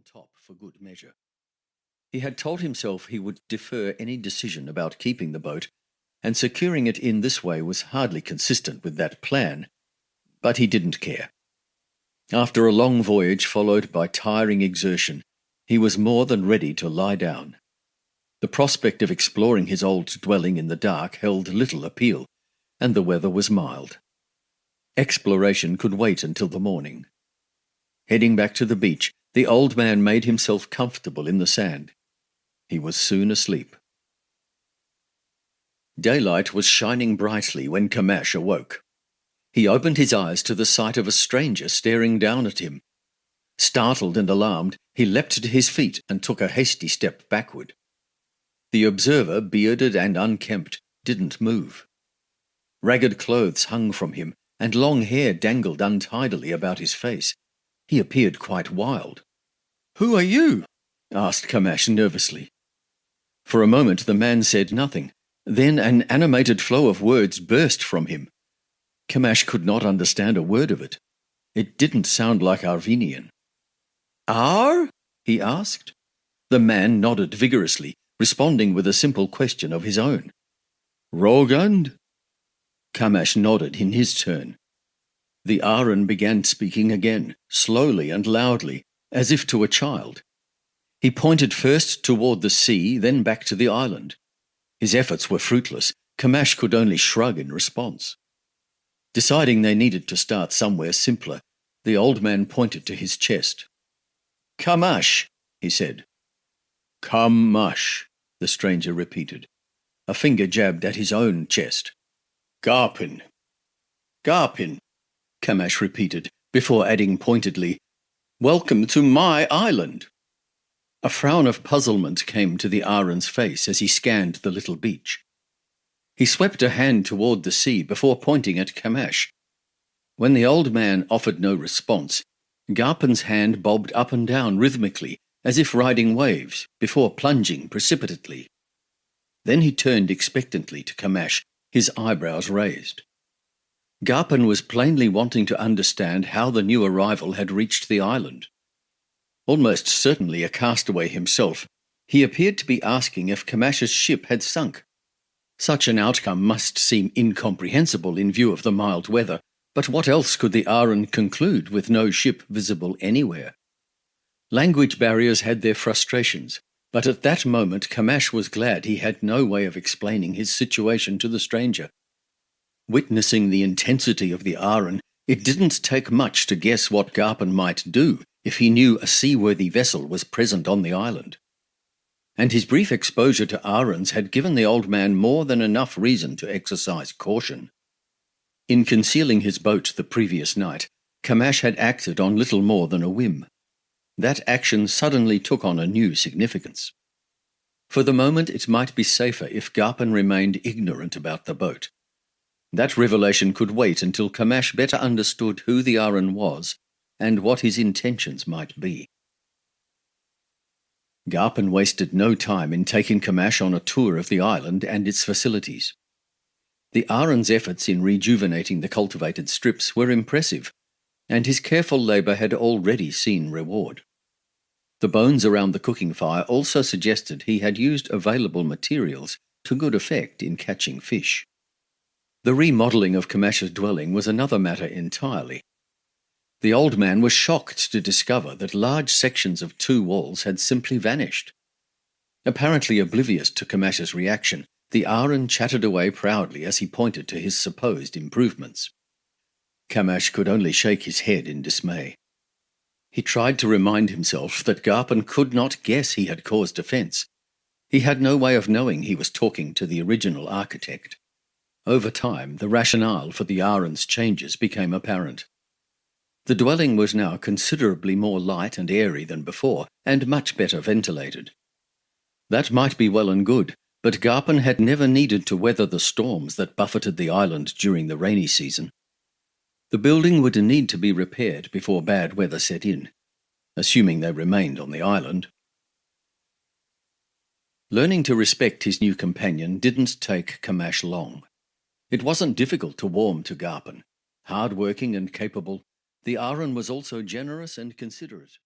on top for good measure. He had told himself he would defer any decision about keeping the boat, and securing it in this way was hardly consistent with that plan, but he didn't care. After a long voyage followed by tiring exertion, he was more than ready to lie down. The prospect of exploring his old dwelling in the dark held little appeal, and the weather was mild. Exploration could wait until the morning. Heading back to the beach, the old man made himself comfortable in the sand. He was soon asleep. Daylight was shining brightly when Kamash awoke. He opened his eyes to the sight of a stranger staring down at him. Startled and alarmed, he leapt to his feet and took a hasty step backward. The observer, bearded and unkempt, didn't move. Ragged clothes hung from him, and long hair dangled untidily about his face. He appeared quite wild. "Who are you?" asked Kamash nervously. For a moment the man said nothing. Then an animated flow of words burst from him. Kamash could not understand a word of it. It didn't sound like Arvenian. "Ahr?" he asked. The man nodded vigorously, responding with a simple question of his own. "Rogand?" Kamash nodded in his turn. The Ahran began speaking again, slowly and loudly, as if to a child. He pointed first toward the sea, then back to the island. His efforts were fruitless. Kamash could only shrug in response. Deciding they needed to start somewhere simpler, the old man pointed to his chest. "Kamash," he said. "Kamash," the stranger repeated. A finger jabbed at his own chest. "Garpin." "Garpin," Kamash repeated, before adding pointedly, "Welcome to my island." A frown of puzzlement came to the Ahran's face as he scanned the little beach. He swept a hand toward the sea before pointing at Kamash. When the old man offered no response, Garpin's hand bobbed up and down rhythmically, as if riding waves, before plunging precipitately. Then he turned expectantly to Kamash, his eyebrows raised. Garpin was plainly wanting to understand how the new arrival had reached the island. Almost certainly a castaway himself, he appeared to be asking if Kamash's ship had sunk. Such an outcome must seem incomprehensible in view of the mild weather, but what else could the Ahran conclude with no ship visible anywhere? Language barriers had their frustrations, but at that moment Kamash was glad he had no way of explaining his situation to the stranger. Witnessing the intensity of the Ahran, it didn't take much to guess what Garpin might do if he knew a seaworthy vessel was present on the island. And his brief exposure to Ahrans had given the old man more than enough reason to exercise caution. In concealing his boat the previous night, Kamash had acted on little more than a whim. That action suddenly took on a new significance. For the moment it might be safer if Garpin remained ignorant about the boat. That revelation could wait until Kamash better understood who the Ahran was and what his intentions might be. Garpin wasted no time in taking Kamash on a tour of the island and its facilities. The Ahran's efforts in rejuvenating the cultivated strips were impressive, and his careful labour had already seen reward. The bones around the cooking fire also suggested he had used available materials to good effect in catching fish. The remodelling of Kamash's dwelling was another matter entirely. The old man was shocked to discover that large sections of two walls had simply vanished. Apparently oblivious to Kamash's reaction, the Ahran chattered away proudly as he pointed to his supposed improvements. Kamash could only shake his head in dismay. He tried to remind himself that Garpin could not guess he had caused offence. He had no way of knowing he was talking to the original architect. Over time, the rationale for the Ahran's changes became apparent. The dwelling was now considerably more light and airy than before, and much better ventilated. That might be well and good, but Garpin had never needed to weather the storms that buffeted the island during the rainy season. The building would need to be repaired before bad weather set in, assuming they remained on the island. Learning to respect his new companion didn't take Kamash long. It wasn't difficult to warm to Garpin. Hard-working and capable, the Ahran was also generous and considerate.